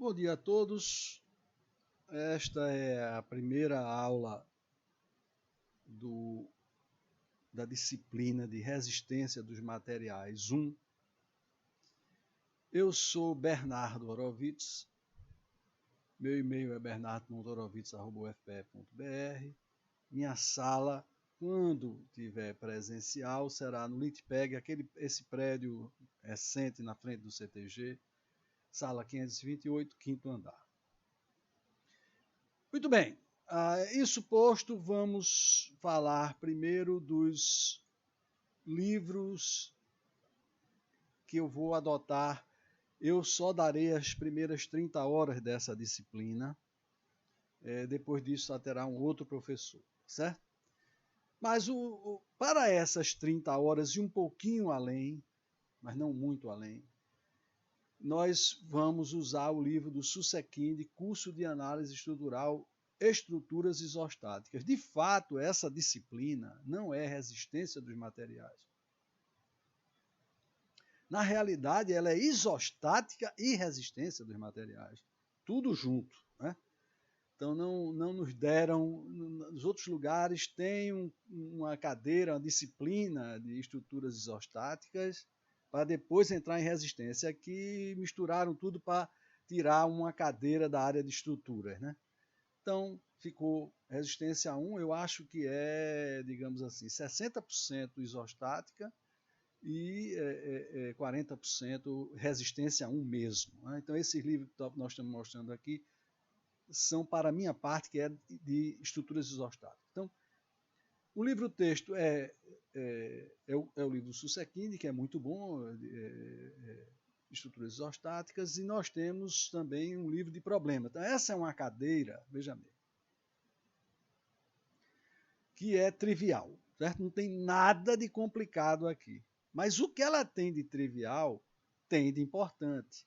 Bom dia a todos. Esta é a primeira aula da disciplina de resistência dos materiais 1. Eu sou Bernardo Horowitz. Meu e-mail é bernardo.horowitz@ufpe.br. Minha sala, quando tiver presencial, será no Litpeg, esse prédio recente na frente do CTG, sala 528, quinto andar. Muito bem, isso posto, vamos falar primeiro dos livros que eu vou adotar. Eu só darei as primeiras 30 horas dessa disciplina, depois disso só terá um outro professor, certo? Mas para essas 30 horas e um pouquinho além, mas não muito além, nós vamos usar o livro do Susequinde, Curso de Análise Estrutural, Estruturas Isostáticas. De fato, essa disciplina não é resistência dos materiais. Na realidade, ela é isostática e resistência dos materiais. Tudo junto, né? Então, não nos deram... Nos outros lugares tem uma cadeira, uma disciplina de estruturas isostáticas, para depois entrar em resistência. Aqui misturaram tudo para tirar uma cadeira da área de estruturas, né? Então, ficou resistência 1, eu acho que é, digamos assim, 60% isostática e 40% resistência 1 mesmo, né? Então, esses livros que nós estamos mostrando aqui são, para a minha parte, que é de estruturas isostáticas. Então, o livro-texto é o livro do Susequinde, que é muito bom, estruturas isostáticas, e nós temos também um livro de problema. Então, essa é uma cadeira, veja bem, que é trivial, certo? Não tem nada de complicado aqui. Mas o que ela tem de trivial, tem de importante.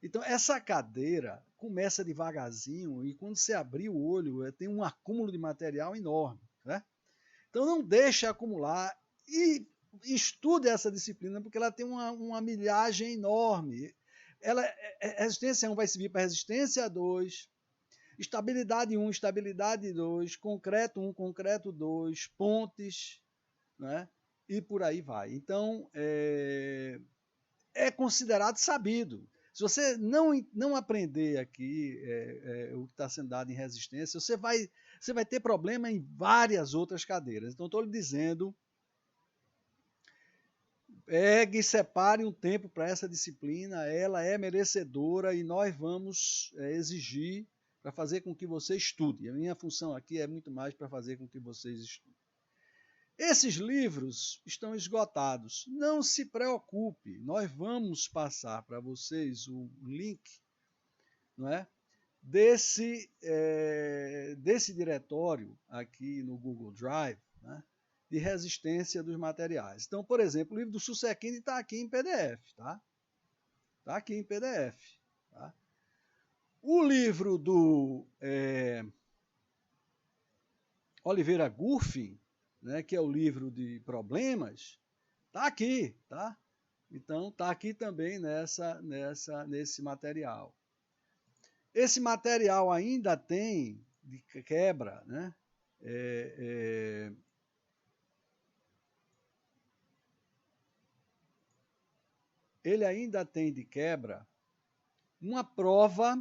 Então, essa cadeira começa devagarzinho e quando você abrir o olho, tem um acúmulo de material enorme, né? Então, não deixe acumular e estude essa disciplina, porque ela tem uma milhagem enorme. Resistência 1 vai servir para resistência 2, estabilidade 1, estabilidade 2, concreto 1, concreto 2, pontes, né? E por aí vai. Então, é considerado sabido. Se você não aprender aqui o que está sendo dado em resistência, você vai ter problema em várias outras cadeiras. Então, estou lhe dizendo, pegue e separe um tempo para essa disciplina, ela é merecedora e nós vamos exigir para fazer com que você estude. A minha função aqui é muito mais para fazer com que vocês estudem. Esses livros estão esgotados. Não se preocupe, nós vamos passar para vocês o link, não é, desse diretório aqui no Google Drive, né, de resistência dos materiais. Então, por exemplo, o livro do Susequinde está aqui em PDF. Tá? Está aqui em PDF. Tá? O livro do Oliveira Gurfin, né, que é o livro de problemas, está aqui, tá? Então, está aqui também nesse material. Esse material ainda tem de quebra, né? Ele ainda tem de quebra uma prova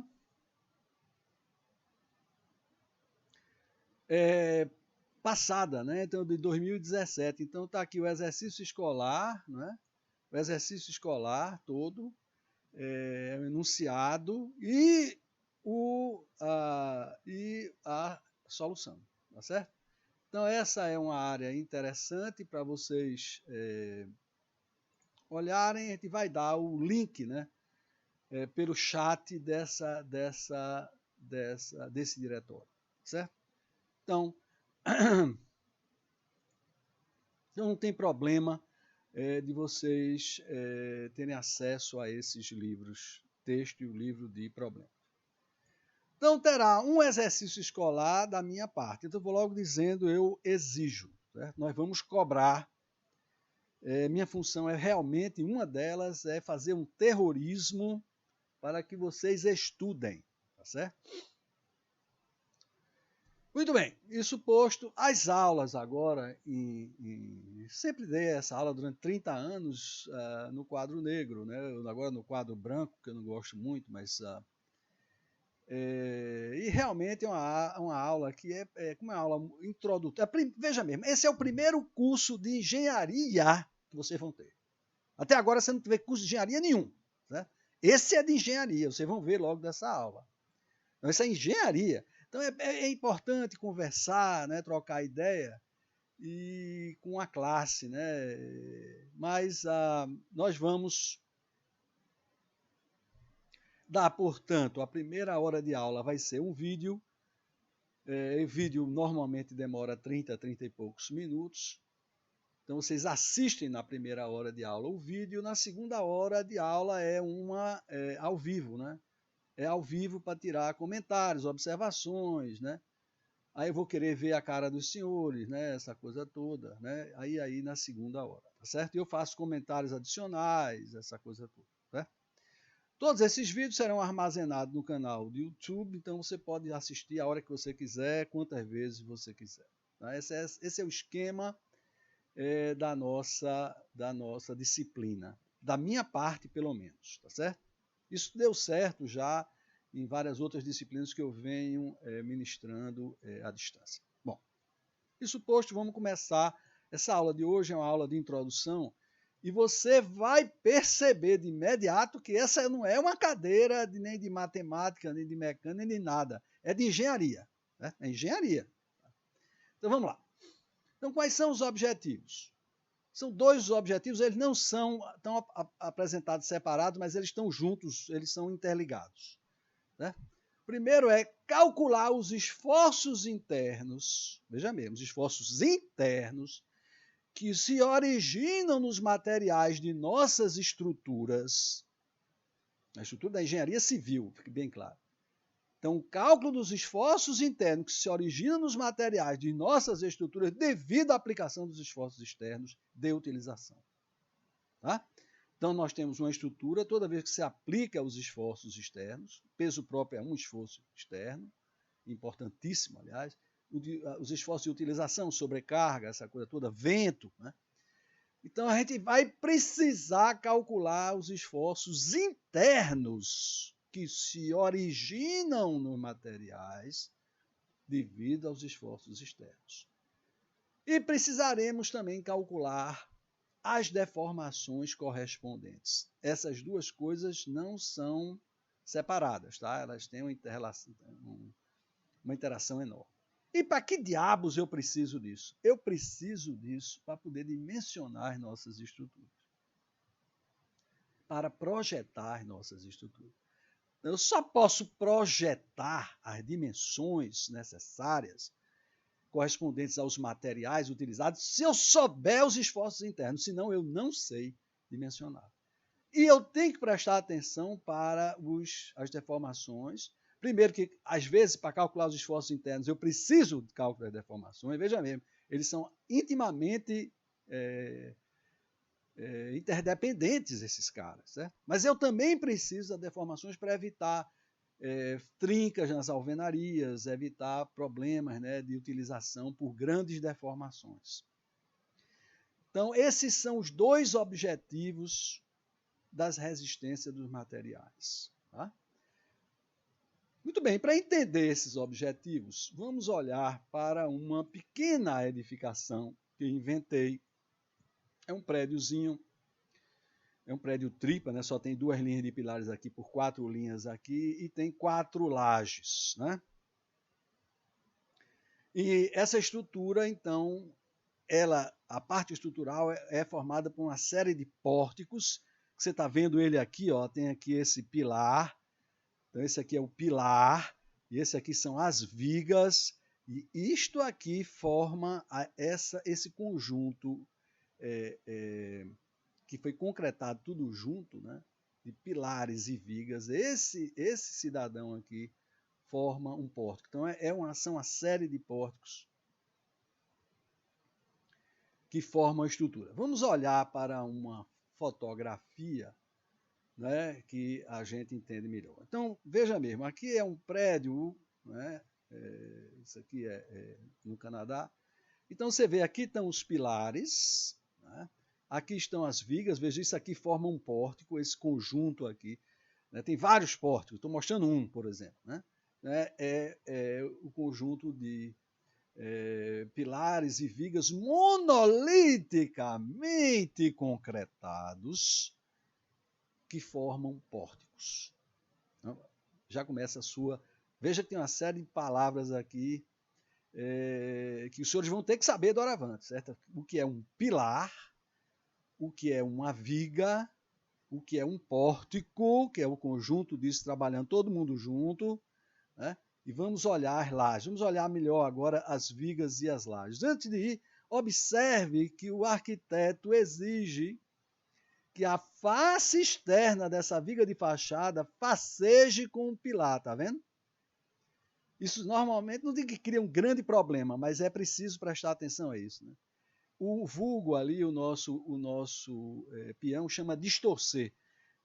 passada, né? Então, de 2017. Então, está aqui o exercício escolar, né? O exercício escolar todo, o enunciado e a solução, tá certo? Então, essa é uma área interessante para vocês olharem. A gente vai dar o link, né, pelo chat desse diretório, certo? Então, não tem problema de vocês terem acesso a esses livros, texto e o livro de problemas. Então, terá um exercício escolar da minha parte. Então, eu vou logo dizendo, eu exijo, certo? Nós vamos cobrar. Minha função é realmente, uma delas é fazer um terrorismo para que vocês estudem, tá certo? Muito bem, isso posto, as aulas agora, sempre dei essa aula durante 30 anos no quadro negro, né? Agora no quadro branco, que eu não gosto muito, mas... e realmente é uma aula que como é uma aula introdutória. Veja mesmo, esse é o primeiro curso de engenharia que vocês vão ter. Até agora você não teve curso de engenharia nenhum. Né? Esse é de engenharia, vocês vão ver logo dessa aula. Então, isso é engenharia. Então é importante conversar, né, trocar ideia e com a classe, né? Mas nós vamos dar, portanto, a primeira hora de aula vai ser um vídeo. O vídeo normalmente demora 30 e poucos minutos. Então vocês assistem na primeira hora de aula o vídeo, na segunda hora de aula é ao vivo, né? É ao vivo para tirar comentários, observações, né? Aí eu vou querer ver a cara dos senhores, né? Essa coisa toda, né? Aí na segunda hora, tá certo? E eu faço comentários adicionais, essa coisa toda, certo? Todos esses vídeos serão armazenados no canal do YouTube, então você pode assistir a hora que você quiser, quantas vezes você quiser. Tá? Esse é o esquema da nossa disciplina, da minha parte, pelo menos, tá certo? Isso deu certo já em várias outras disciplinas que eu venho ministrando à distância. Bom, isso posto, vamos começar. Essa aula de hoje é uma aula de introdução e você vai perceber de imediato que essa não é uma cadeira nem de matemática, nem de mecânica, nem de nada. É de engenharia. Né? É engenharia. Então vamos lá. Então, quais são os objetivos? São dois os objetivos, eles não são tão apresentados separados, mas eles estão juntos, eles são interligados. Né? Primeiro é calcular os esforços internos, veja mesmo, os esforços internos que se originam nos materiais de nossas estruturas, na estrutura da engenharia civil, fique bem claro. Então, o cálculo dos esforços internos que se originam nos materiais de nossas estruturas devido à aplicação dos esforços externos de utilização. Tá? Então, nós temos uma estrutura, toda vez que se aplica os esforços externos, peso próprio é um esforço externo, importantíssimo, aliás, os esforços de utilização, sobrecarga, essa coisa toda, vento. Né? Então, a gente vai precisar calcular os esforços internos que se originam nos materiais devido aos esforços externos. E precisaremos também calcular as deformações correspondentes. Essas duas coisas não são separadas, tá? Elas têm uma interação enorme. E para que diabos eu preciso disso? Eu preciso disso para poder dimensionar nossas estruturas. Para projetar nossas estruturas. Eu só posso projetar as dimensões necessárias correspondentes aos materiais utilizados se eu souber os esforços internos, senão eu não sei dimensionar. E eu tenho que prestar atenção para as deformações. Primeiro que, às vezes, para calcular os esforços internos, eu preciso de cálculo das deformações. Veja mesmo, eles são intimamente interdependentes, esses caras. Certo? Mas eu também preciso das deformações para evitar trincas nas alvenarias, evitar problemas, né, de utilização por grandes deformações. Então, esses são os dois objetivos das resistências dos materiais. Tá? Muito bem, para entender esses objetivos, vamos olhar para uma pequena edificação que inventei. É um prédiozinho, é um prédio tripa, né? Só tem 2 linhas de pilares aqui por 4 linhas aqui e tem 4 lajes. Né? E essa estrutura, então, a parte estrutural é formada por uma série de pórticos. Você está vendo ele aqui, ó, tem aqui esse pilar. Então, esse aqui é o pilar, e esse aqui são as vigas, e isto aqui forma esse conjunto que foi concretado tudo junto, né, de pilares e vigas. Esse cidadão aqui forma um pórtico. Então, são uma série de pórticos que formam a estrutura. Vamos olhar para uma fotografia né, que a gente entende melhor. Então, veja mesmo, aqui é um prédio, né, isso aqui é no Canadá. Então, você vê, aqui estão os pilares, né, aqui estão as vigas, veja, isso aqui forma um pórtico, esse conjunto aqui, né, tem vários pórticos, estou mostrando um, por exemplo, né, é o conjunto de pilares e vigas monoliticamente concretados que formam pórticos. Então, já começa a sua. Veja que tem uma série de palavras aqui que os senhores vão ter que saber doravante, certo? O que é um pilar, o que é uma viga, o que é um pórtico, que é o conjunto disso trabalhando todo mundo junto, né? E vamos olhar as lajes. Vamos olhar melhor agora as vigas e as lajes. Antes de ir, observe que o arquiteto exige que a face externa dessa viga de fachada faceje com um pilar, tá vendo? Isso normalmente não digo que cria um grande problema, mas é preciso prestar atenção a isso, né? O vulgo ali, o nosso peão, chama distorcer.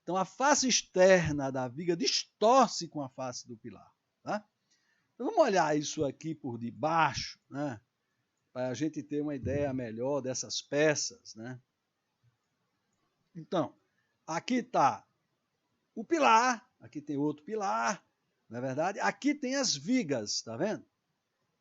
Então a face externa da viga distorce com a face do pilar, tá? Então vamos olhar isso aqui por debaixo, né? Para a gente ter uma ideia melhor dessas peças, né? Então, aqui está o pilar, aqui tem outro pilar, não é verdade? Aqui tem as vigas, tá vendo?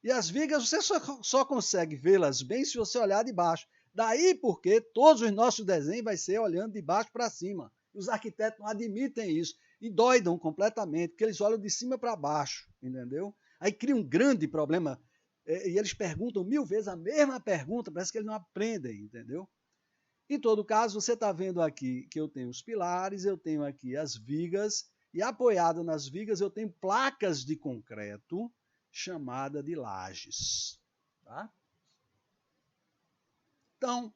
E as vigas você só consegue vê-las bem se você olhar de baixo. Daí porque todos os nossos desenhos vai ser olhando de baixo para cima. Os arquitetos não admitem isso e doidam completamente, porque eles olham de cima para baixo, entendeu? Aí cria um grande problema e eles perguntam 1000 vezes a mesma pergunta, parece que eles não aprendem, entendeu? Em todo caso, você está vendo aqui que eu tenho os pilares, eu tenho aqui as vigas, e apoiado nas vigas eu tenho placas de concreto chamada de lajes. Tá? Então,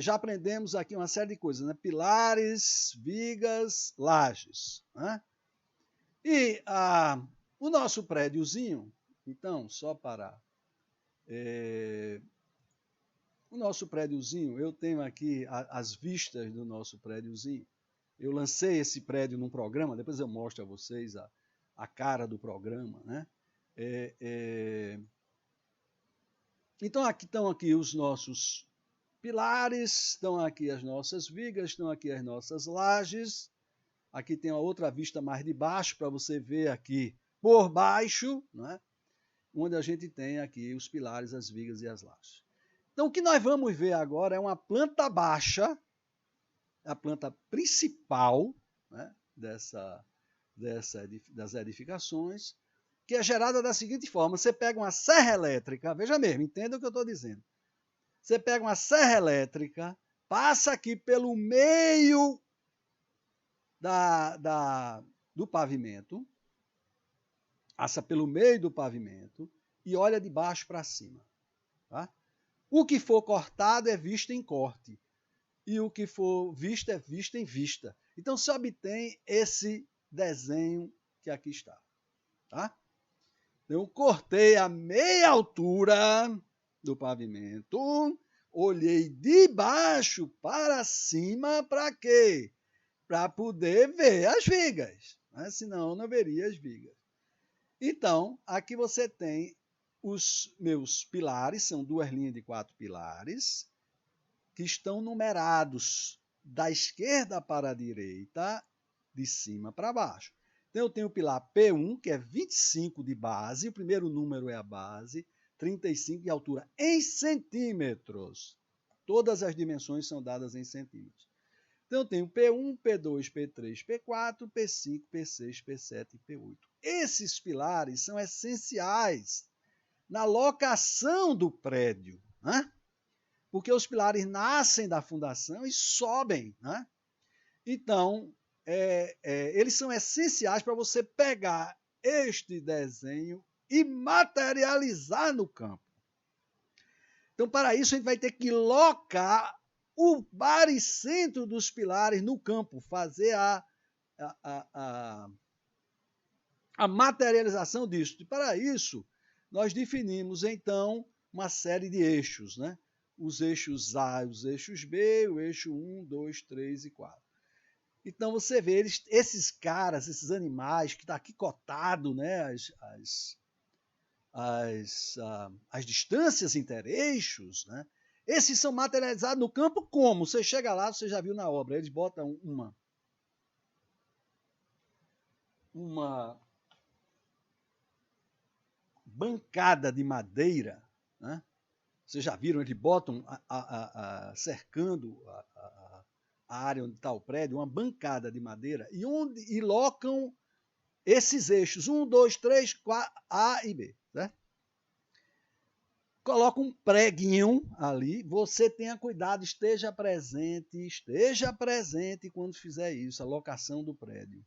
já aprendemos aqui uma série de coisas, né? Pilares, vigas, lajes. Né? E o nosso prédiozinho, então, só para o nosso prédiozinho, eu tenho aqui as vistas do nosso prédiozinho. Eu lancei esse prédio num programa, depois eu mostro a vocês a cara do programa, né? Então aqui estão aqui os nossos pilares, estão aqui as nossas vigas, estão aqui as nossas lajes. Aqui tem uma outra vista mais de baixo para você ver aqui por baixo, né? Onde a gente tem aqui os pilares, as vigas e as lajes. Então o que nós vamos ver agora é uma planta baixa, a planta principal, né, das edificações, que é gerada da seguinte forma: você pega uma serra elétrica, veja mesmo, entenda o que eu estou dizendo. Você pega uma serra elétrica, passa aqui pelo meio do pavimento, passa pelo meio do pavimento e olha de baixo para cima. Tá? O que for cortado é visto em corte. E o que for visto é visto em vista. Então se obtém esse desenho que aqui está. Tá? Eu cortei a meia altura do pavimento, olhei de baixo para cima, para quê? Para poder ver as vigas, né? Senão eu não veria as vigas. Então, aqui você tem os meus pilares, são 2 linhas de 4 pilares, que estão numerados da esquerda para a direita, de cima para baixo. Então eu tenho o pilar P1, que é 25 de base, o primeiro número é a base, 35 de altura em centímetros. Todas as dimensões são dadas em centímetros. Então eu tenho P1, P2, P3, P4, P5, P6, P7 e P8. Esses pilares são essenciais na locação do prédio, né? Porque os pilares nascem da fundação e sobem, né? Então, eles são essenciais para você pegar este desenho e materializar no campo. Então, para isso, a gente vai ter que locar o baricentro dos pilares no campo, fazer a materialização disso. E para isso, nós definimos, então, uma série de eixos, né? Os eixos A, os eixos B, o eixo 1, 2, 3 e 4. Então você vê esses caras, esses animais que estão aqui cotados, né, as distâncias intereixos, né, esses são materializados no campo como? Você chega lá, você já viu na obra, eles botam uma bancada de madeira, né? Vocês já viram, eles botam cercando a área onde está o prédio, uma bancada de madeira, e locam esses eixos, 1, 2, 3, 4, A e B. Certo? Coloca um preguinho ali, você tenha cuidado, esteja presente quando fizer isso, a locação do prédio.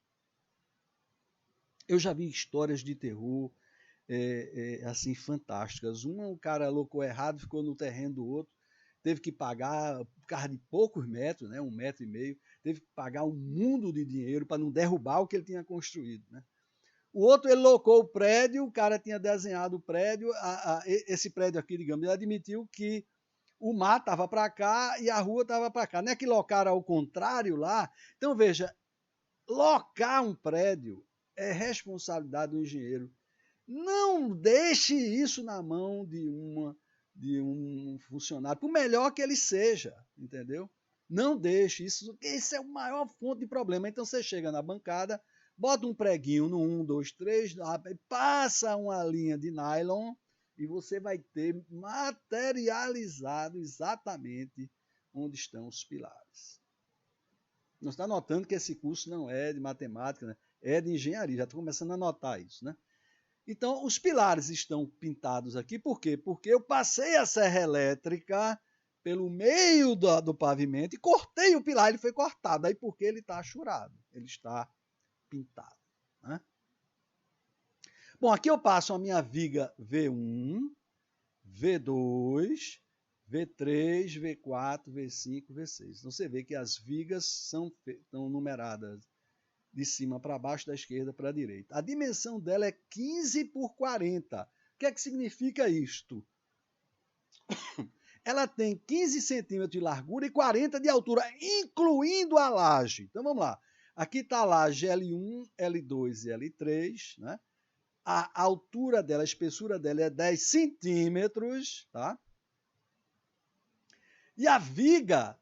Eu já vi histórias de terror assim fantásticas. O cara locou errado, ficou no terreno do outro, teve que pagar, por causa de poucos metros, né, 1,5 metro, teve que pagar um mundo de dinheiro para não derrubar o que ele tinha construído. Né? O outro, ele locou o prédio, o cara tinha desenhado o prédio, esse prédio aqui, digamos, ele admitiu que o mar estava para cá e a rua estava para cá. Não é que locaram ao contrário lá? Então, veja, locar um prédio é responsabilidade do engenheiro. Não deixe isso na mão de um funcionário, por melhor que ele seja, entendeu? Não deixe isso é a maior fonte de problema. Então você chega na bancada, bota um preguinho no 1, 2, 3, passa uma linha de nylon e você vai ter materializado exatamente onde estão os pilares. Não está notando que esse curso não é de matemática, né? É de engenharia, já estou começando a notar isso, né? Então, os pilares estão pintados aqui, por quê? Porque eu passei a serra elétrica pelo meio do pavimento e cortei o pilar, ele foi cortado. Aí porque ele está achurado, ele está pintado. Né? Bom, aqui eu passo a minha viga V1, V2, V3, V4, V5, V6. Então você vê que as vigas estão numeradas de cima para baixo, da esquerda para a direita. A dimensão dela é 15 por 40. O que é que significa isto? Ela tem 15 centímetros de largura e 40 de altura, incluindo a laje. Então vamos lá. Aqui está a laje L1, L2 e L3. Né? A altura dela, a espessura dela é 10 centímetros. Tá? E a viga,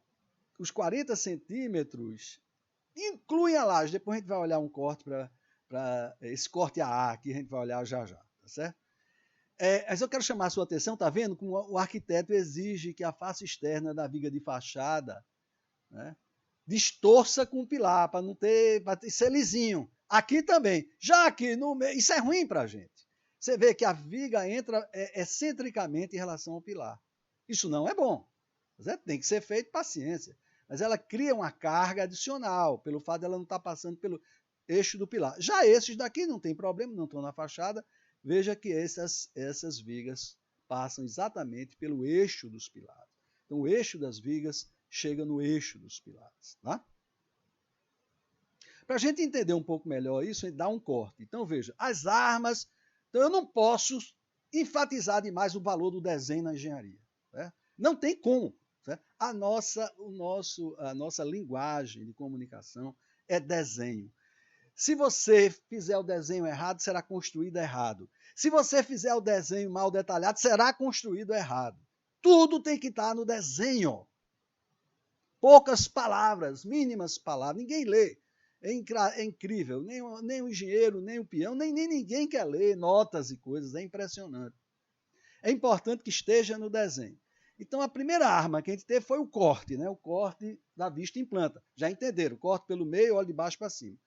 os 40 centímetros, inclui a laje. Depois a gente vai olhar um corte para esse corte AA aqui, a gente vai olhar já, tá certo? Mas eu quero chamar a sua atenção, tá vendo? Como o arquiteto exige que a face externa da viga de fachada, né, distorça com o pilar, para não ter, para ser lisinho. Aqui também. Já aqui no meio, isso é ruim para a gente. Você vê que a viga entra excentricamente em relação ao pilar. Isso não é bom. Certo? Tem que ser feito paciência. Mas ela cria uma carga adicional, pelo fato dela não estar passando pelo eixo do pilar. Já esses daqui não tem problema, não estão na fachada. Veja que essas vigas passam exatamente pelo eixo dos pilares. Então, o eixo das vigas chega no eixo dos pilares. Tá? Para a gente entender um pouco melhor isso, a gente dá um corte. Então, veja, as armas. Então, eu não posso enfatizar demais o valor do desenho na engenharia. Né? Não tem como. Certo? A nossa linguagem de comunicação é desenho. Se você fizer o desenho errado, será construído errado. Se você fizer o desenho mal detalhado, será construído errado. Tudo tem que estar no desenho. Poucas palavras, mínimas palavras. Ninguém lê. É incrível. Nem o engenheiro, nem o peão, nem ninguém quer ler notas e coisas. É impressionante. É importante que esteja no desenho. Então, a primeira arma que a gente teve foi o corte, né? O corte da vista em planta. Já entenderam? Corte pelo meio, olha de baixo para cima.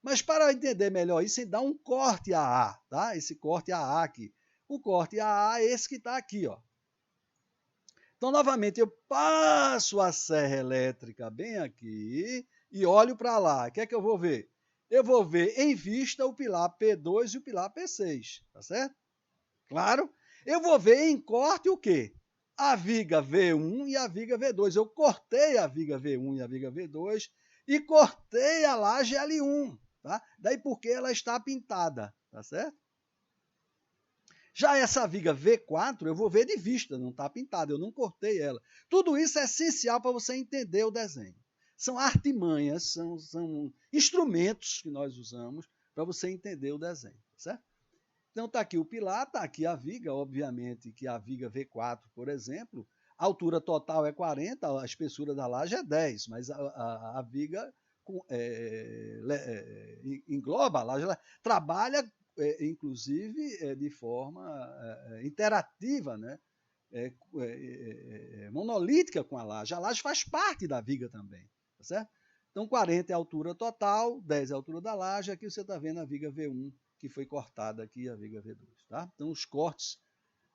Mas para entender melhor isso, dá um corte AA, tá? Esse corte AA aqui. O corte AA é esse que está aqui, ó. Então, novamente, eu passo a serra elétrica bem aqui e olho para lá. O que é que eu vou ver? Eu vou ver em vista o pilar P2 e o pilar P6, tá certo? Claro. Eu vou ver em corte o quê? A viga V1 e a viga V2. Eu cortei a viga V1 e a viga V2 e cortei a laje L1. Tá? Daí porque ela está pintada, tá certo? Já essa viga V4 eu vou ver de vista, não está pintada, eu não cortei ela. Tudo isso é essencial para você entender o desenho. são artimanhas, são instrumentos que nós usamos para você entender o desenho, certo? Então está aqui o pilar, está aqui a viga, obviamente que a viga V4, por exemplo, a altura total é 40, a espessura da laje é 10, mas a viga engloba a laje, ela trabalha, inclusive, de forma interativa, né? Monolítica com a laje. A laje faz parte da viga também, tá certo? Então 40 é a altura total, 10 é a altura da laje, aqui você está vendo a viga V1, que foi cortada aqui, a viga V2. Tá? Então os cortes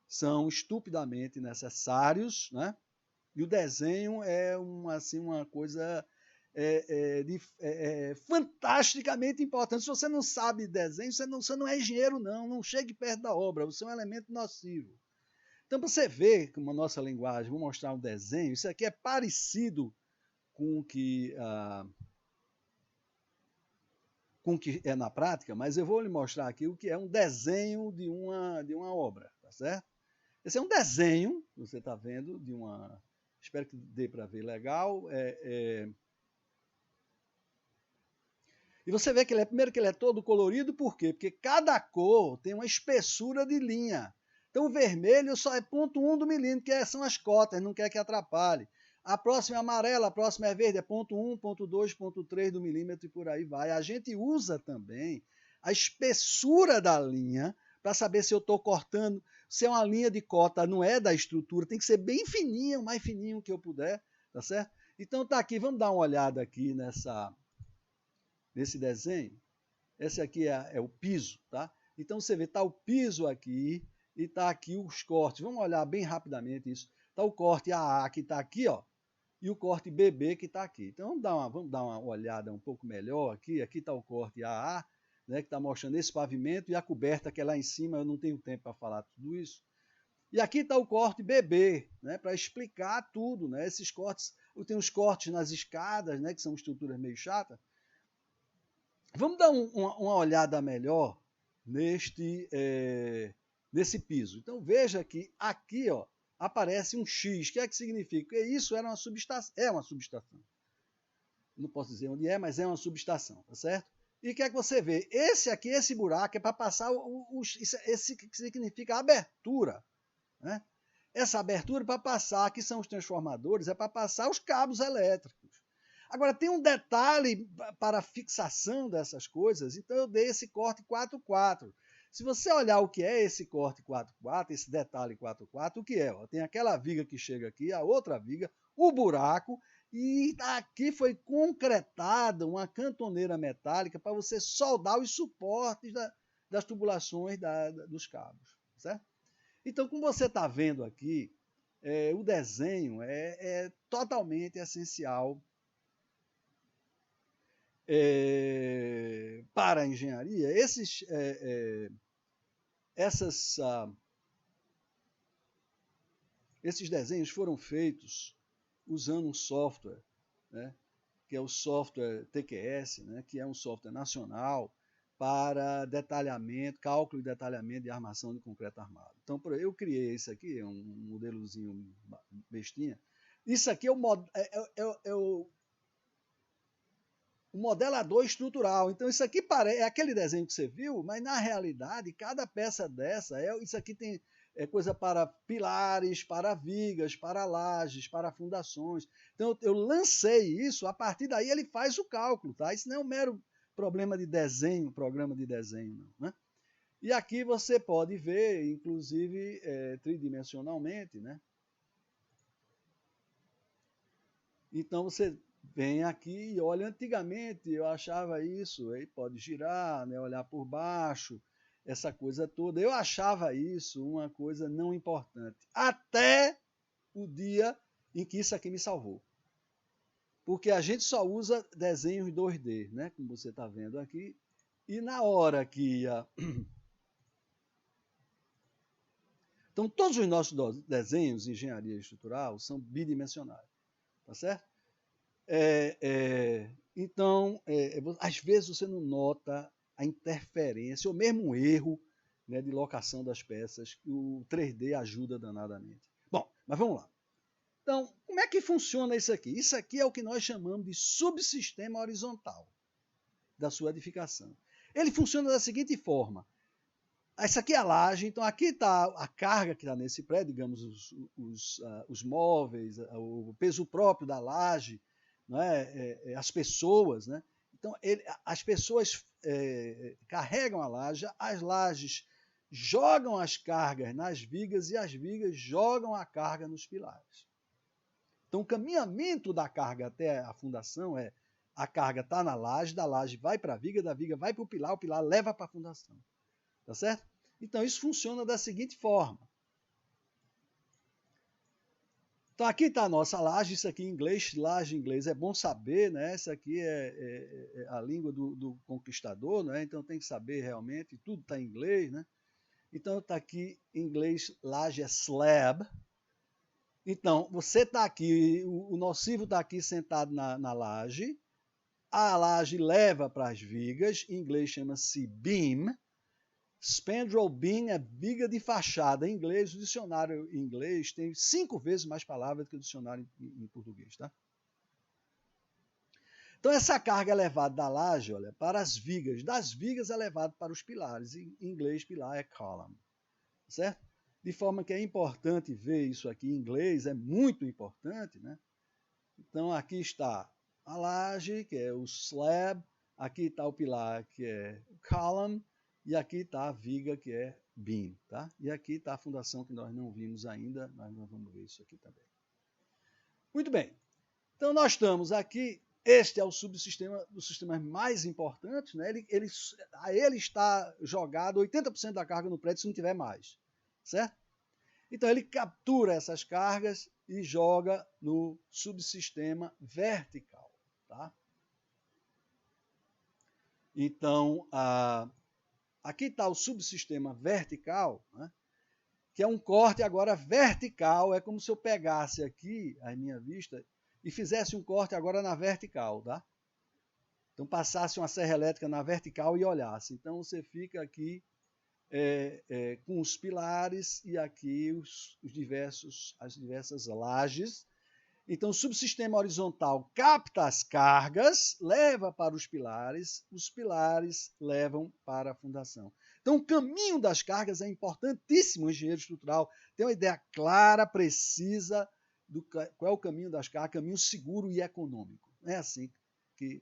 são estupidamente necessários, né? E o desenho é uma coisa fantasticamente importante. Se você não sabe desenho, você não é engenheiro, não chegue perto da obra, você é um elemento nocivo. Então, para você ver como a nossa linguagem, vou mostrar um desenho, isso aqui é parecido com o que é na prática, mas eu vou lhe mostrar aqui o que é um desenho de uma obra, tá certo? Esse é um desenho, você está vendo, de uma... Espero que dê para ver legal. E você vê que primeiro que ele é todo colorido, por quê? Porque cada cor tem uma espessura de linha. Então o vermelho só é 0,1 do milímetro, que são as cotas, não quer que atrapalhe. A próxima é amarela, a próxima é verde, é 0,1, 0,2, 0,3 do milímetro e por aí vai. A gente usa também a espessura da linha para saber se eu estou cortando, se é uma linha de cota, não é da estrutura, tem que ser bem fininha, o mais fininho que eu puder, tá certo? Então tá aqui, vamos dar uma olhada aqui nesse desenho. Esse aqui é o piso, tá? Então você vê, tá o piso aqui e tá aqui os cortes. Vamos olhar bem rapidamente isso. Tá o corte AA que tá aqui, ó, e o corte BB que tá aqui. Então vamos dar uma olhada um pouco melhor aqui. Aqui tá o corte AA, né, que está mostrando esse pavimento e a coberta que é lá em cima, eu não tenho tempo para falar tudo isso. E aqui está o corte BB, né, para explicar tudo, né? Esses cortes, tem os cortes nas escadas, né, que são estruturas meio chatas. Vamos dar uma olhada melhor nesse piso. Então veja que aqui, ó, aparece um X. O que é que significa? Isso era uma subestação. É uma subestação. Não posso dizer onde é, mas é uma subestação, tá certo? E o que é que você vê? Esse aqui, esse buraco, é para passar esse que significa abertura, né? Essa abertura para passar, que são os transformadores, é para passar os cabos elétricos. Agora, tem um detalhe para a fixação dessas coisas, então eu dei esse corte 4,4. Se você olhar o que é esse corte 4,4, esse detalhe 4,4, o que é? Tem aquela viga que chega aqui, a outra viga, o buraco, e aqui foi concretada uma cantoneira metálica para você soldar os suportes das tubulações dos cabos, certo? Então, como você está vendo aqui, o desenho é totalmente essencial para a engenharia. Esses desenhos foram feitos usando um software, né, que é o software TQS, né, que é um software nacional para detalhamento, cálculo e detalhamento de armação de concreto armado. Então, eu criei isso aqui, um modelozinho bestinha. Isso aqui é o modelador estrutural. Então, isso aqui é aquele desenho que você viu, mas na realidade, cada peça dessa, isso aqui tem coisa para pilares, para vigas, para lajes, para fundações. Então, eu lancei isso, a partir daí ele faz o cálculo, tá? Isso não é um mero problema de desenho, programa de desenho, não, né? E aqui você pode ver, inclusive, tridimensionalmente, né? Então, você vem aqui e olha, antigamente eu achava isso, aí pode girar, né, olhar por baixo, essa coisa toda. Eu achava isso uma coisa não importante, até o dia em que isso aqui me salvou. Porque a gente só usa desenhos 2D, né, como você está vendo aqui, e na hora que ia... Então, todos os nossos desenhos de engenharia estrutural são bidimensionais, tá certo? Então, às vezes você não nota a interferência ou mesmo um erro, né, de locação das peças, que o 3D ajuda danadamente. Bom, mas vamos lá. Então, como é que funciona isso aqui? Isso aqui é o que nós chamamos de subsistema horizontal da sua edificação. Ele funciona da seguinte forma. Essa aqui é a laje, então aqui está a carga que está nesse prédio, digamos, os móveis, o peso próprio da laje, não as pessoas. Né? Então, as pessoas carregam a laje, as lajes jogam as cargas nas vigas e as vigas jogam a carga nos pilares. Então, o caminhamento da carga até a fundação é a carga está na laje, da laje vai para a viga, da viga vai para o pilar leva para a fundação. Tá certo? Então, isso funciona da seguinte forma. Então, aqui está a nossa laje, isso aqui em inglês, laje em inglês, é bom saber, né? Isso aqui é a língua do conquistador, né? Então tem que saber realmente, tudo está em inglês, né? Então está aqui em inglês, laje é slab. Então, você está aqui, o nocivo está aqui sentado na laje, a laje leva para as vigas, em inglês chama-se beam. Spandrel beam é viga de fachada. Em inglês, o dicionário em inglês tem 5 vezes mais palavras que o dicionário em português. Tá? Então, essa carga é levada da laje, olha, para as vigas. Das vigas é levado para os pilares. Em inglês, pilar é column. Certo? De forma que é importante ver isso aqui em inglês, é muito importante. Né? Então, aqui está a laje, que é o slab. Aqui está o pilar, que é o column. E aqui está a viga, que é beam. Tá? E aqui está a fundação, que nós não vimos ainda, mas nós vamos ver isso aqui também. Muito bem. Então, nós estamos aqui. Este é o subsistema dos sistemas mais importantes. Né? Ele está jogado 80% da carga no prédio, se não tiver mais. Certo? Então, ele captura essas cargas e joga no subsistema vertical. Tá? Então, aqui está o subsistema vertical, né? Que é um corte agora vertical. É como se eu pegasse aqui a minha vista e fizesse um corte agora na vertical. Tá? Então, passasse uma serra elétrica na vertical e olhasse. Então, você fica aqui com os pilares e aqui as diversas lajes. Então, o subsistema horizontal capta as cargas, leva para os pilares levam para a fundação. Então, o caminho das cargas é importantíssimo, o engenheiro estrutural tem uma ideia clara, precisa, do qual é o caminho das cargas, caminho seguro e econômico. É assim que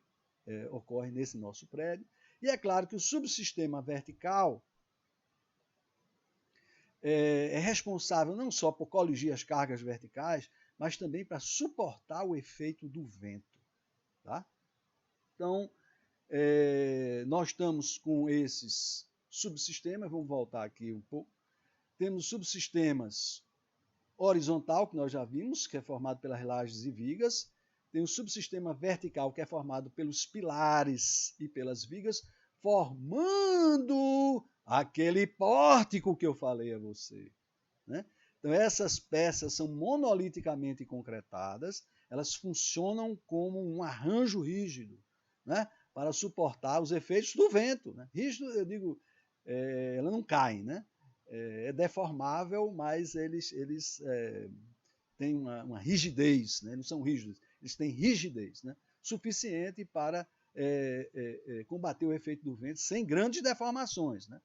ocorre nesse nosso prédio. E é claro que o subsistema vertical é responsável não só por coligir as cargas verticais, mas também para suportar o efeito do vento. Tá? Então, nós estamos com esses subsistemas, vamos voltar aqui um pouco. Temos subsistemas horizontal, que nós já vimos, que é formado pelas lajes e vigas. Tem o subsistema vertical, que é formado pelos pilares e pelas vigas, formando aquele pórtico que eu falei a você. Né? Então, essas peças são monoliticamente concretadas, elas funcionam como um arranjo rígido, né? Para suportar os efeitos do vento. Né? Rígido, eu digo, ela não cai, né? É deformável, mas eles têm uma rigidez, né? Não são rígidos, eles têm rigidez, né? Suficiente para combater o efeito do vento sem grandes deformações. Né?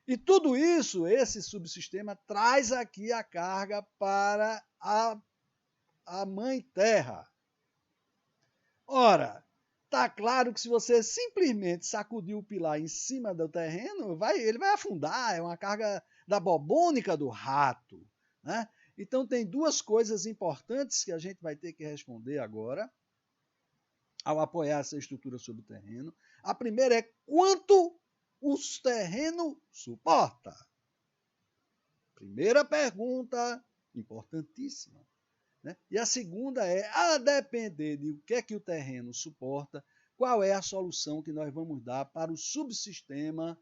E tudo isso, esse subsistema, traz aqui a carga para a Mãe Terra. Ora, está claro que se você simplesmente sacudir o pilar em cima do terreno, ele vai afundar, é uma carga da bobônica do rato. Né? Então tem duas coisas importantes que a gente vai ter que responder agora, ao apoiar essa estrutura sobre o terreno. A primeira é quanto o terreno suporta. Primeira pergunta, importantíssima. Né? E a segunda é, a depender de o que o terreno suporta, qual é a solução que nós vamos dar para o subsistema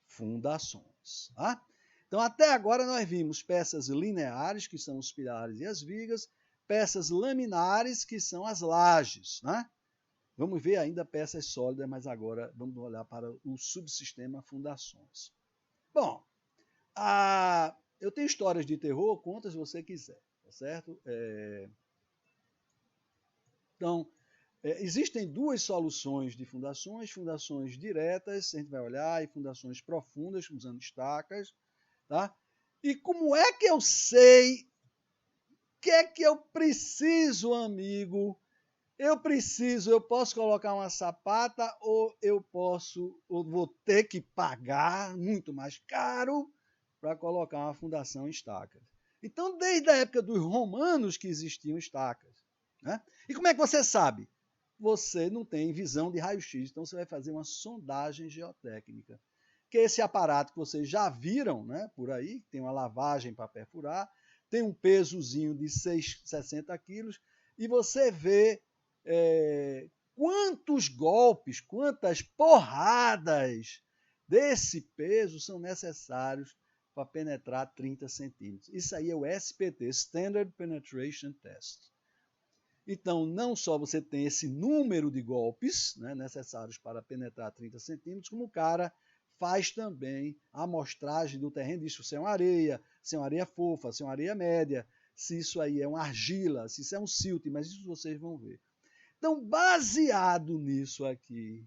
fundações. Tá? Então, até agora nós vimos peças lineares, que são os pilares e as vigas, peças laminares, que são as lajes. Né? Vamos ver ainda peças sólidas, mas agora vamos olhar para o subsistema fundações. Bom, eu tenho histórias de terror, conta se você quiser. Tá certo? Então, existem duas soluções de fundações: fundações diretas, a gente vai olhar, e fundações profundas, usando estacas. Tá? E como é que eu sei o que é que eu preciso, amigo? Eu posso colocar uma sapata ou ou vou ter que pagar muito mais caro para colocar uma fundação em estacas. Então, desde a época dos romanos que existiam estacas. Né? E como é que você sabe? Você não tem visão de raio-x, então você vai fazer uma sondagem geotécnica, que é esse aparato que vocês já viram, né, por aí, tem uma lavagem para perfurar, tem um pesozinho de 60 quilos, e você vê quantos golpes, quantas porradas desse peso são necessários para penetrar 30 centímetros. Isso aí é o SPT, Standard Penetration Test. Então, não só você tem esse número de golpes, né, necessários para penetrar 30 centímetros, como o cara faz também a amostragem do terreno, diz se é uma areia, se é uma areia fofa, se é uma areia média, se isso aí é uma argila, se isso é um silt, mas isso vocês vão ver. Então, baseado nisso aqui,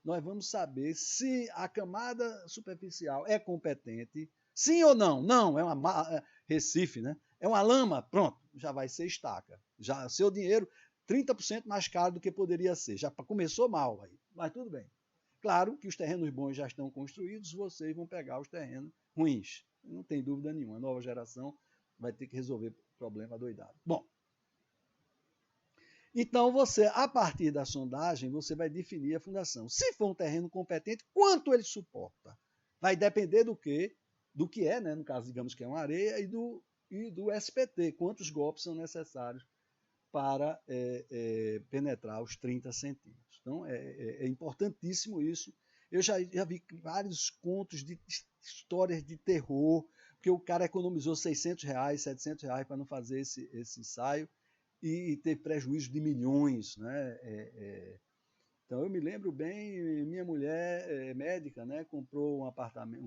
nós vamos saber se a camada superficial é competente, sim ou não. Não, é uma Recife, né? É uma lama, pronto, já vai ser estaca. Já seu dinheiro 30% mais caro do que poderia ser. Já começou mal aí, mas tudo bem. Claro que os terrenos bons já estão construídos, vocês vão pegar os terrenos ruins. Não tem dúvida nenhuma. A nova geração vai ter que resolver problema doidado. Bom, então você, a partir da sondagem, você vai definir a fundação. Se for um terreno competente, quanto ele suporta? Vai depender do quê? Do que é, né? No caso, digamos que é uma areia, e do SPT, quantos golpes são necessários para penetrar os 30 centímetros. Então, é importantíssimo isso. Eu já vi vários contos de histórias de terror, porque o cara economizou R$ 600, R$ 700 para não fazer esse ensaio, e teve prejuízo de milhões. Né? Então, eu me lembro bem, minha mulher médica, né, comprou um apartamento,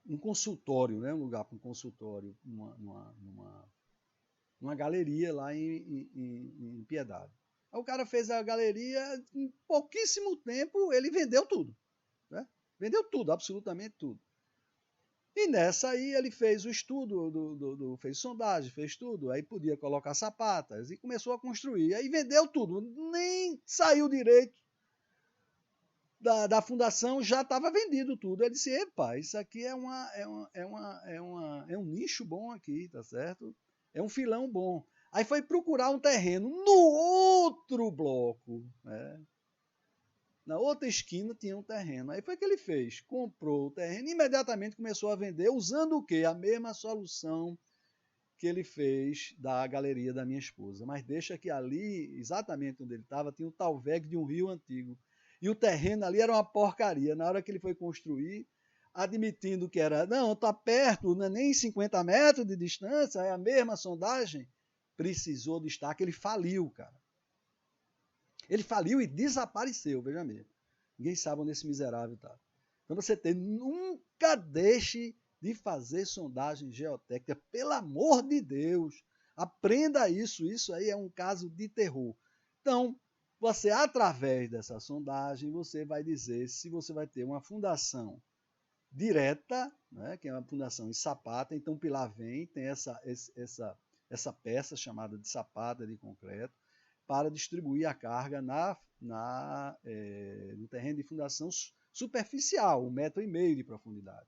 um consultório, né, um lugar para um consultório, numa galeria lá em Piedade. Aí o cara fez a galeria, em pouquíssimo tempo ele vendeu tudo. Né? Vendeu tudo, absolutamente tudo. E nessa aí ele fez o estudo, fez sondagem, fez tudo, aí podia colocar sapatas e começou a construir. Aí vendeu tudo, nem saiu direito da fundação, já estava vendido tudo. Ele disse, epa, isso aqui é um nicho bom aqui, tá certo? É um filão bom. Aí foi procurar um terreno no outro bloco, né? Na outra esquina tinha um terreno. Aí foi que ele fez, comprou o terreno e imediatamente começou a vender, usando o quê? A mesma solução que ele fez da galeria da minha esposa. Mas deixa que ali, exatamente onde ele estava, tinha um talveg de um rio antigo. E o terreno ali era uma porcaria. Na hora que ele foi construir, admitindo que era, não, está perto, não é nem 50 metros de distância, é a mesma sondagem, precisou de estaca, ele faliu, cara. Ele faliu e desapareceu, veja mesmo. Ninguém sabe onde esse miserável está. Então você tem, nunca deixe de fazer sondagem geotécnica, pelo amor de Deus. Aprenda isso aí é um caso de terror. Então, você, através dessa sondagem, você vai dizer se você vai ter uma fundação direta, né, que é uma fundação em sapata, então o pilar vem, tem essa peça chamada de sapata de concreto, para distribuir a carga no terreno de fundação superficial, 1,5 metro de profundidade.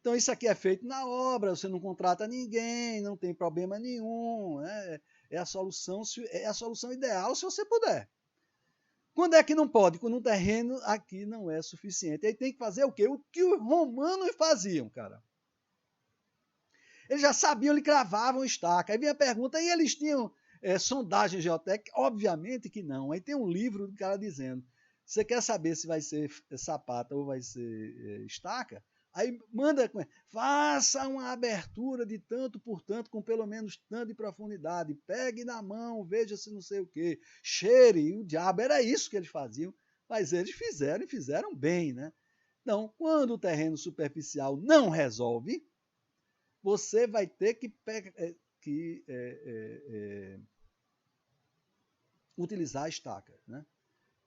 Então, isso aqui é feito na obra, você não contrata ninguém, não tem problema nenhum. Né? É a solução ideal se você puder. Quando é que não pode? Quando um terreno aqui não é suficiente. Aí tem que fazer o quê? O que os romanos faziam, cara. Eles já sabiam, eles cravavam estaca. Aí vinha a pergunta, e eles tinham sondagem geotécnica? Obviamente que não. Aí tem um livro do cara dizendo, você quer saber se vai ser sapata ou vai ser estaca? Aí manda, faça uma abertura de tanto por tanto, com pelo menos tanto de profundidade. Pegue na mão, veja se não sei o quê. Cheire, o diabo, era isso que eles faziam. Mas eles fizeram e fizeram bem, né? Então, quando o terreno superficial não resolve, você vai ter que utilizar estacas, né?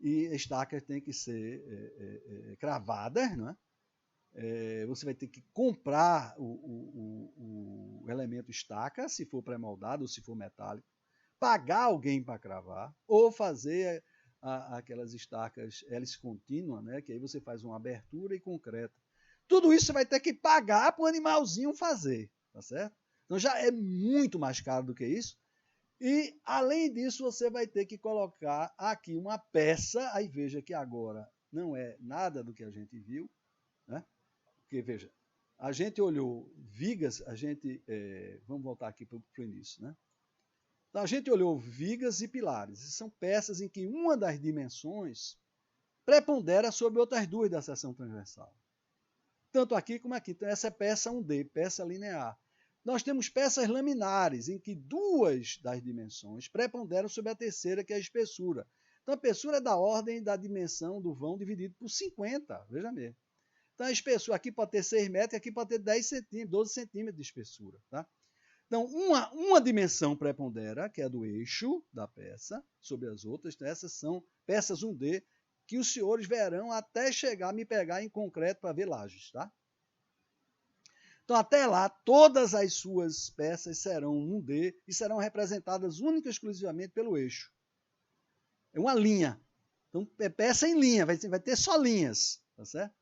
E estacas têm que ser cravadas, né? Você vai ter que comprar o elemento estaca, se for pré-moldado ou se for metálico, pagar alguém para cravar, ou fazer aquelas estacas hélice contínua, né? Que aí você faz uma abertura e concreta. Tudo isso você vai ter que pagar para o animalzinho fazer, tá certo? Então já é muito mais caro do que isso. E, além disso, você vai ter que colocar aqui uma peça. Aí veja que agora não é nada do que a gente viu, né? Porque, veja, a gente olhou vigas, vamos voltar aqui para o início, né? Então, a gente olhou vigas e pilares. São peças em que uma das dimensões prepondera sobre outras duas da seção transversal. Tanto aqui como aqui. Então, essa é peça 1D, peça linear. Nós temos peças laminares, em que duas das dimensões preponderam sobre a terceira, que é a espessura. Então, a espessura é da ordem da dimensão do vão dividido por 50, veja mesmo. Então, a espessura aqui pode ter 6 metros e aqui pode ter 10 centímetros, 12 centímetros de espessura. Tá? Então, uma dimensão prepondera, que é a do eixo da peça, sobre as outras. Então, essas são peças 1D, que os senhores verão até chegar a me pegar em concreto para ver lajes. Tá? Então, até lá, todas as suas peças serão 1D e serão representadas única e exclusivamente pelo eixo. É uma linha. Então, é peça em linha, vai ter só linhas. Tá certo?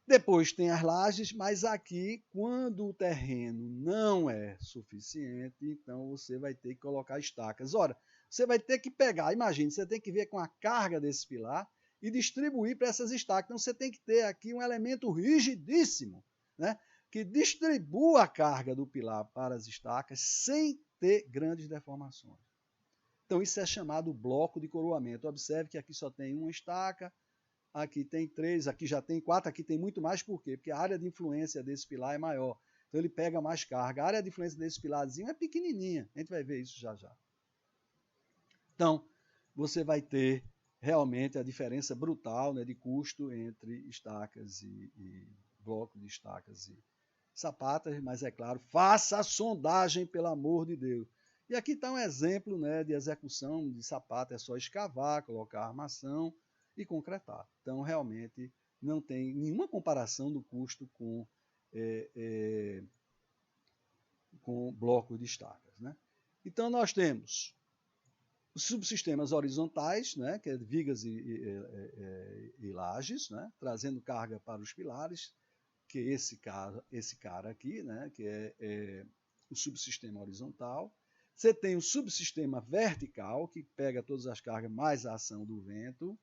Depois tem as lajes, mas aqui, quando o terreno não é suficiente, então você vai ter que colocar estacas. Ora, você vai ter que pegar, imagine, você tem que ver com a carga desse pilar e distribuir para essas estacas. Então, você tem que ter aqui um elemento rigidíssimo, né, que distribua a carga do pilar para as estacas sem ter grandes deformações. Então, isso é chamado bloco de coroamento. Observe que aqui só tem uma estaca, aqui tem 3, aqui já tem 4, aqui tem muito mais. Por quê? Porque a área de influência desse pilar é maior. Então ele pega mais carga. A área de influência desse pilarzinho é pequenininha. A gente vai ver isso já já. Então, você vai ter realmente a diferença brutal, né, de custo entre estacas e bloco de estacas e sapatas, mas é claro, faça a sondagem, pelo amor de Deus. E aqui está um exemplo, né, de execução de sapata, é só escavar, colocar armação e concretar. Então, realmente, não tem nenhuma comparação do custo com bloco de estacas. Né? Então, nós temos os subsistemas horizontais, né, que é vigas e lajes, né, trazendo carga para os pilares, que é esse cara aqui, né, que é o subsistema horizontal. Você tem o subsistema vertical, que pega todas as cargas mais a ação do vento,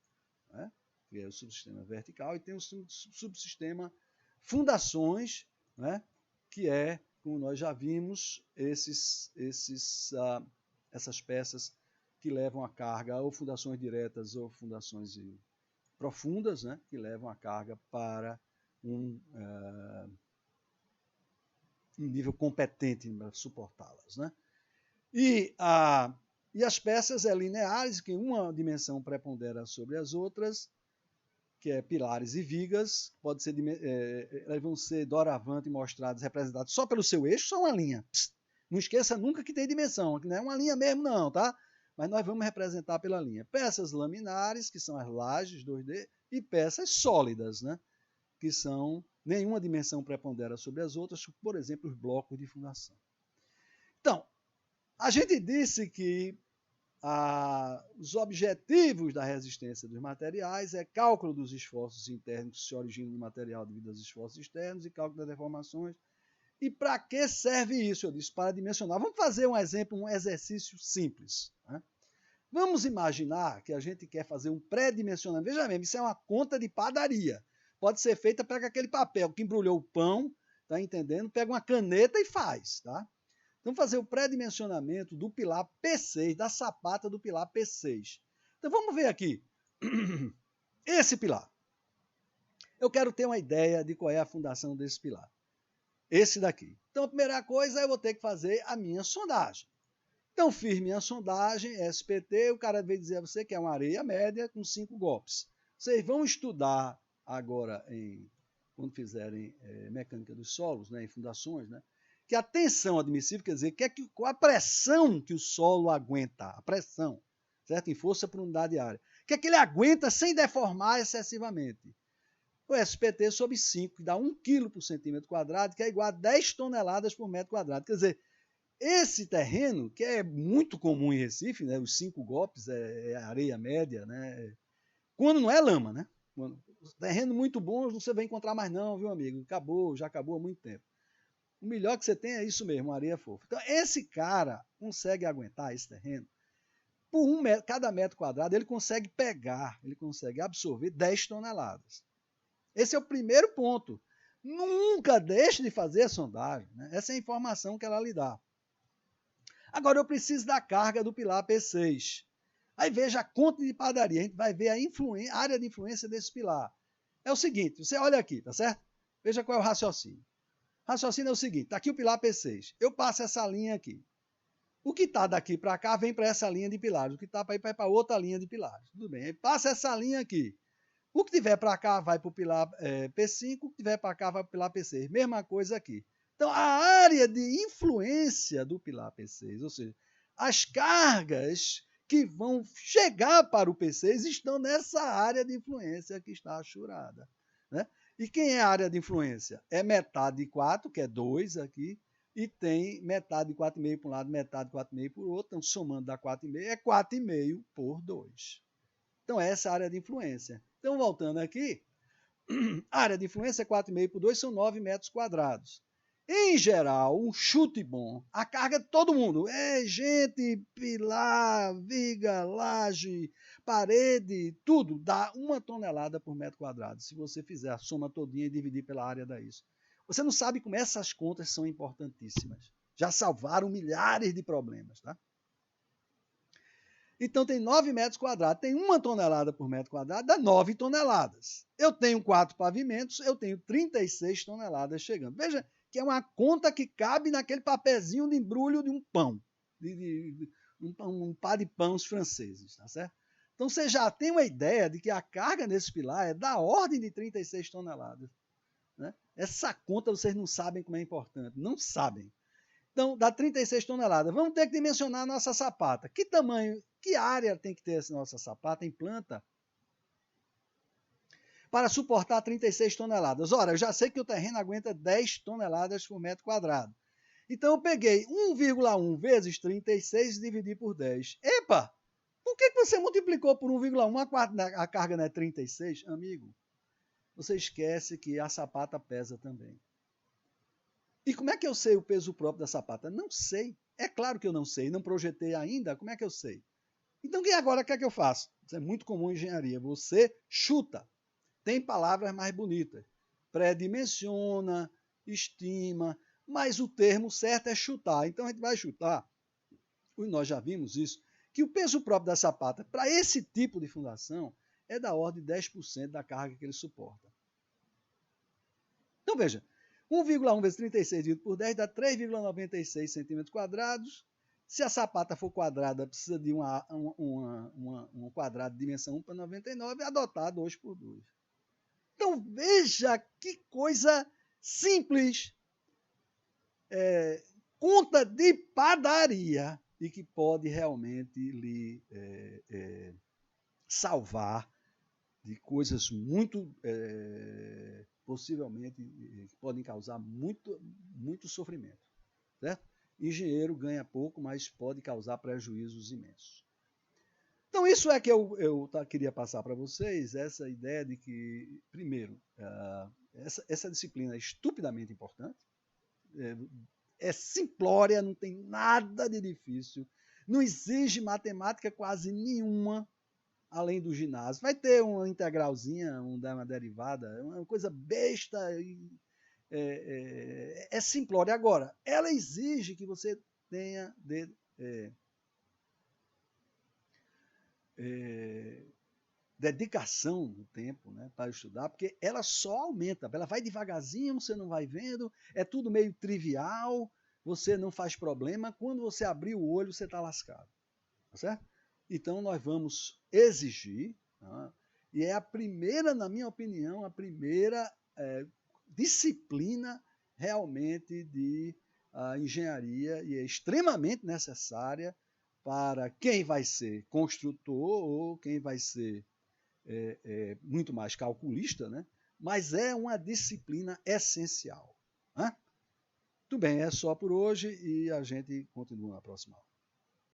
né, que é o subsistema vertical, e tem o subsistema fundações, né, que é, como nós já vimos, essas peças que levam a carga, ou fundações diretas ou fundações profundas, né, que levam a carga para um nível competente para suportá-las. Né? E as peças lineares, que uma dimensão prepondera sobre as outras, que é pilares e vigas, pode ser, elas vão ser doravante mostradas, representadas só pelo seu eixo, só uma linha. Psst, não esqueça nunca que tem dimensão, que não é uma linha mesmo não, tá? Mas nós vamos representar pela linha. Peças laminares, que são as lajes 2D, e peças sólidas, né? Que são nenhuma dimensão prepondera sobre as outras, por exemplo, os blocos de fundação. Então, a gente disse que os objetivos da resistência dos materiais é cálculo dos esforços internos que se originam no material devido aos esforços externos e cálculo das deformações. E para que serve isso? Eu disse, para dimensionar. Vamos fazer um exemplo, um exercício simples. Né? Vamos imaginar que a gente quer fazer um pré-dimensionamento. Veja mesmo, isso é uma conta de padaria. Pode ser feita, pega aquele papel que embrulhou o pão, tá entendendo? Pega uma caneta e faz, tá? Então, fazer o pré-dimensionamento do pilar P6, da sapata do pilar P6. Então, vamos ver aqui. Esse pilar. Eu quero ter uma ideia de qual é a fundação desse pilar. Esse daqui. Então, a primeira coisa, eu vou ter que fazer a minha sondagem. Então, fiz minha sondagem, SPT, o cara veio dizer a você que é uma areia média com 5 golpes. Vocês vão estudar agora quando fizerem mecânica dos solos, né, em fundações, né, que a tensão admissível quer dizer qual a pressão que o solo aguenta, a pressão, certo? Em força por unidade de área. Que é que ele aguenta sem deformar excessivamente. O SPT sobre 5, que dá 1 kg por centímetro quadrado, que é igual a 10 toneladas por metro quadrado. Quer dizer, esse terreno, que é muito comum em Recife, né, os 5 golpes, é areia média, né, quando não é lama, né? Terreno muito bom, você vai encontrar mais não, viu, amigo? Acabou, já acabou há muito tempo. O melhor que você tem é isso mesmo, areia fofa. Então, esse cara consegue aguentar esse terreno. Por cada metro quadrado, ele consegue pegar, ele consegue absorver 10 toneladas. Esse é o primeiro ponto. Nunca deixe de fazer a sondagem. Né? Essa é a informação que ela lhe dá. Agora, eu preciso da carga do pilar P6. Aí veja a conta de padaria. A gente vai ver a área de influência desse pilar. É o seguinte, você olha aqui, tá certo? Veja qual é o raciocínio. O raciocínio é o seguinte, está aqui o pilar P6. Eu passo essa linha aqui. O que está daqui para cá vem para essa linha de pilares. O que está para ir para outra linha de pilares. Tudo bem. Aí passa essa linha aqui. O que tiver para cá vai para o pilar P5, o que tiver para cá vai para o pilar P6. Mesma coisa aqui. Então, a área de influência do pilar P6, ou seja, as cargas que vão chegar para o P6 estão nessa área de influência que está achurada. Né? E quem é a área de influência? É metade de 4, que é 2 aqui, e tem metade de 4,5 para um lado, metade de 4,5 para o outro. Então, somando dá 4,5, é 4,5 por 2. Então, essa é a área de influência. Então, voltando aqui, a área de influência é 4,5 por 2, são 9 metros quadrados. Em geral, um chute bom, a carga de todo mundo, gente, pilar, viga, laje, parede, tudo, dá 1 tonelada por metro quadrado. Se você fizer a soma todinha e dividir pela área, dá isso. Você não sabe como essas contas são importantíssimas. Já salvaram milhares de problemas, tá? Então tem 9 metros quadrados, tem 1 tonelada por metro quadrado, dá 9 toneladas. Eu tenho 4 pavimentos, eu tenho 36 toneladas chegando. Veja que é uma conta que cabe naquele papelzinho de embrulho de um pão, um par de pães franceses, tá certo? Então você já tem uma ideia de que a carga nesse pilar é da ordem de 36 toneladas. Né? Essa conta vocês não sabem como é importante, não sabem. Então, dá 36 toneladas. Vamos ter que dimensionar a nossa sapata. Que tamanho, que área tem que ter essa nossa sapata em planta para suportar 36 toneladas? Ora, eu já sei que o terreno aguenta 10 toneladas por metro quadrado. Então, eu peguei 1,1 vezes 36 e dividi por 10. Epa! Por que você multiplicou por 1,1? A carga não é 36? Amigo, você esquece que a sapata pesa também. E como é que eu sei o peso próprio da sapata? Não sei. É claro que eu não sei. Não projetei ainda. Como é que eu sei? Então, agora o que é que eu faço? Isso é muito comum em engenharia. Você chuta. Tem palavras mais bonitas. Pré-dimensiona, estima, mas o termo certo é chutar. Então, a gente vai chutar. Nós já vimos isso. Que o peso próprio da sapata, para esse tipo de fundação, é da ordem de 10% da carga que ele suporta. Então, veja. 1,1 vezes 36 dividido por 10 dá 3,96 centímetros quadrados. Se a sapata for quadrada, precisa de um quadrado de dimensão 1 para 99, adotar 2 por 2. Então veja que coisa simples. Conta de padaria e que pode realmente lhe salvar de coisas muito, possivelmente, que podem causar muito sofrimento. Certo? Engenheiro ganha pouco, mas pode causar prejuízos imensos. Então, isso é que eu queria passar para vocês, essa ideia de que, primeiro, essa disciplina é estupidamente importante, é simplória, não tem nada de difícil, não exige matemática quase nenhuma, além do ginásio. Vai ter uma integralzinha, uma derivada, uma coisa besta, é simplória. Agora, ela exige que você tenha dedicação no tempo, né, para estudar, porque ela só aumenta, ela vai devagarzinho, você não vai vendo, é tudo meio trivial, você não faz problema, quando você abrir o olho, você está lascado. Tá certo? Então, nós vamos exigir, tá? E é a primeira, na minha opinião, a primeira disciplina realmente de engenharia e é extremamente necessária para quem vai ser construtor ou quem vai ser muito mais calculista, né? Mas é uma disciplina essencial. Né? Tudo bem, é só por hoje e a gente continua na próxima aula.